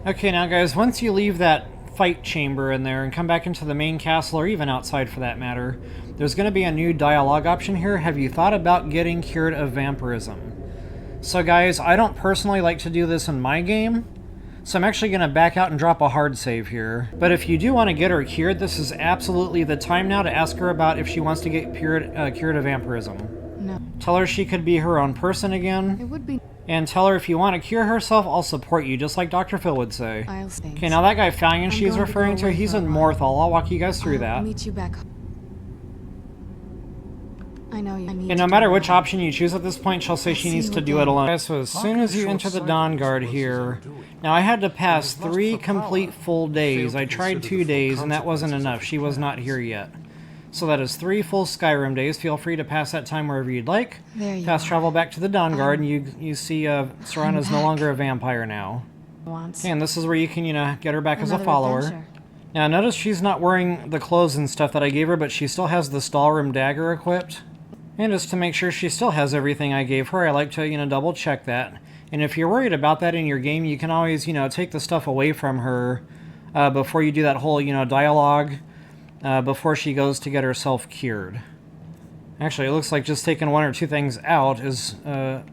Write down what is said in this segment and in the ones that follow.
Okay, now guys, once you leave that fight chamber in there and come back into the main castle, or even outside for that matter, there's going to be a new dialogue option here. Have you thought about getting cured of vampirism? So guys, I don't personally like to do this in my game, so I'm actually going to back out and drop a hard save here. But if you do want to get her cured, this is absolutely the time now to ask her about if she wants to get cured of vampirism. No. Tell her she could be her own person again. It would be. And tell her if you want to cure herself, I'll support you, just like Dr. Phil would say. I'll stay. Okay, now that guy Falion she's going to referring go to, away he's for a in while. Morthal. I'll walk you guys through that. I'll meet you back. I know you. And no matter which option you choose at this point, she'll say she needs to do it alone. Okay, so as soon as you enter the Dawnguard here, now I had to pass 3 complete full days. I tried 2 days, and that wasn't enough. She was not here yet. So that is 3 full Skyrim days. Feel free to pass that time wherever you'd like. There you Fast are. travel back to the Dawnguard, and you see Serana's no longer a vampire now. Wants. Okay, and this is where you can, get her back as a Another follower. adventure. Now notice she's not wearing the clothes and stuff that I gave her, but she still has the Stalrim dagger equipped. And just to make sure she still has everything I gave her, I like to, double check that. And if you're worried about that in your game, you can always, take the stuff away from her before you do that whole, dialogue before she goes to get herself cured. Actually, it looks like just taking 1 or 2 things out is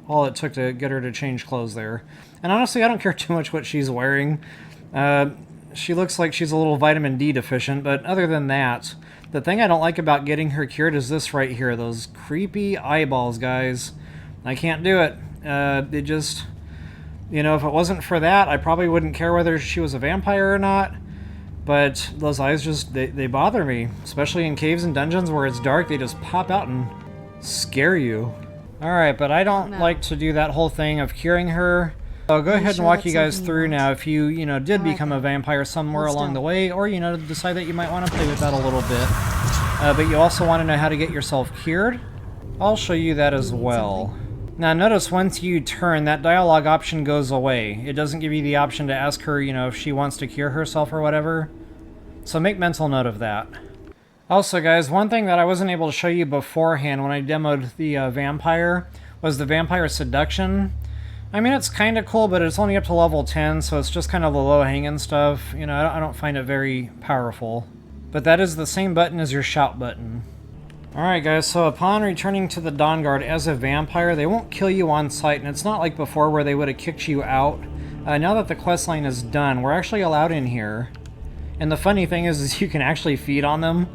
all it took to get her to change clothes there. And honestly, I don't care too much what she's wearing. She looks like she's a little vitamin D deficient, but other than that, the thing I don't like about getting her cured is this right here. Those creepy eyeballs, guys. I can't do it. It just... if it wasn't for that, I probably wouldn't care whether she was a vampire or not. But those eyes just, they bother me. Especially in caves and dungeons where it's dark, they just pop out and scare you. Alright, but I don't like to do that whole thing of curing her. So go ahead and walk you guys through now if you, did become a vampire somewhere along the way, or, decide that you might want to play with that a little bit. But you also want to know how to get yourself cured. I'll show you that as well. Now notice once you turn, that dialogue option goes away. It doesn't give you the option to ask her, if she wants to cure herself or whatever. So make mental note of that. Also guys, one thing that I wasn't able to show you beforehand when I demoed the vampire was the vampire seduction. I mean, it's kind of cool, but it's only up to level 10, so it's just kind of the low-hanging stuff. I don't find it very powerful. But that is the same button as your shout button. Alright guys, so upon returning to the Dawnguard as a vampire, they won't kill you on sight, and it's not like before where they would have kicked you out. Now that the questline is done, we're actually allowed in here. And the funny thing is you can actually feed on them.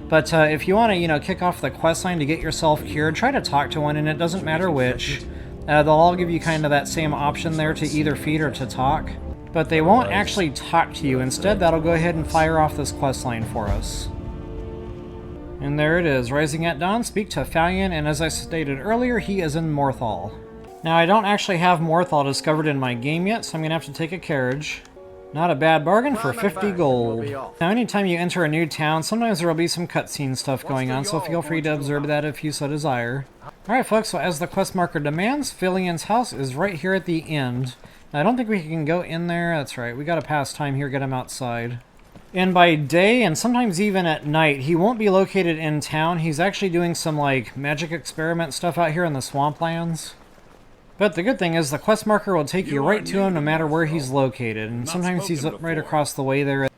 But if you want to, kick off the questline to get yourself cured, try to talk to one, and it doesn't matter which. They'll all give you kind of that same option there to either feed or to talk. But they won't actually talk to you. Instead, that'll go ahead and fire off this questline for us. And there it is. Rising at dawn, speak to Falion, and as I stated earlier, he is in Morthal. Now, I don't actually have Morthal discovered in my game yet, so I'm going to have to take a carriage. Not a bad bargain for 50 gold. Now, anytime you enter a new town, sometimes there will be some cutscene stuff going on, so feel free to observe that if you so desire. Alright folks, so as the quest marker demands, Falion's house is right here at the end. Now, I don't think we can go in there. That's right, we gotta pass time here, get him outside. And by day, and sometimes even at night, he won't be located in town. He's actually doing some, magic experiment stuff out here in the swamplands. But the good thing is the quest marker will take you right to him no matter where he's located. And sometimes he's right across the way there.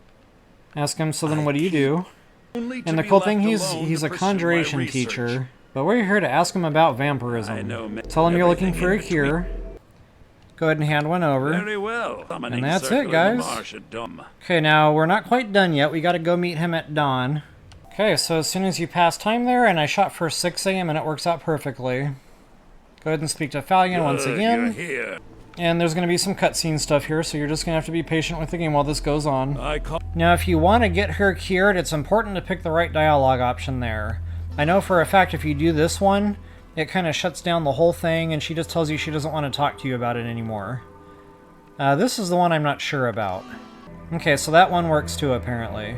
Ask him, so then what do you do? And the cool thing, he's a conjuration teacher. But we're here to ask him about vampirism. Tell him you're looking for a cure. Go ahead and hand one over. Very well. And that's it, guys. Okay, now we're not quite done yet. We gotta go meet him at dawn. Okay, so as soon as you pass time there, and I shot for 6 AM and it works out perfectly. Go ahead and speak to Falion once again. And there's going to be some cutscene stuff here, so you're just going to have to be patient with the game while this goes on. Now, if you want to get her cured, it's important to pick the right dialogue option there. I know for a fact if you do this one, it kind of shuts down the whole thing, and she just tells you she doesn't want to talk to you about it anymore. This is the one I'm not sure about. Okay, so that one works too, apparently.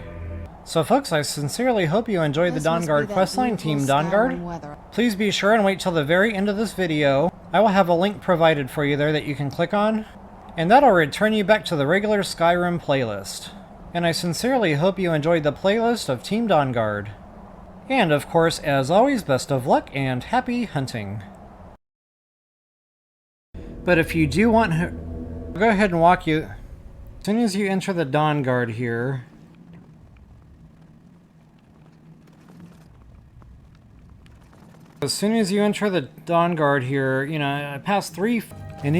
So folks, I sincerely hope you enjoyed the Dawnguard questline, Team Dawnguard. Please be sure and wait till the very end of this video. I will have a link provided for you there that you can click on, and that'll return you back to the regular Skyrim playlist. And I sincerely hope you enjoyed the playlist of Team Dawnguard. And of course, as always, best of luck and happy hunting. But if you do want her... Go ahead and walk you... As soon as you enter the Dawnguard here, you know, past 3, and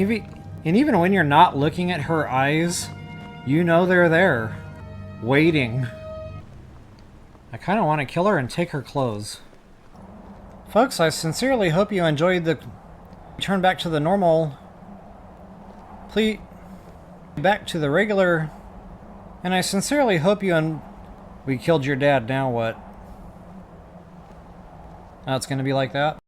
even when you're not looking at her eyes, you know they're there, waiting. I kind of want to kill her and take her clothes. Folks, I sincerely hope you enjoyed the turn back to the normal. Please, back to the regular. And I sincerely hope we killed your dad, now what? Now it's going to be like that?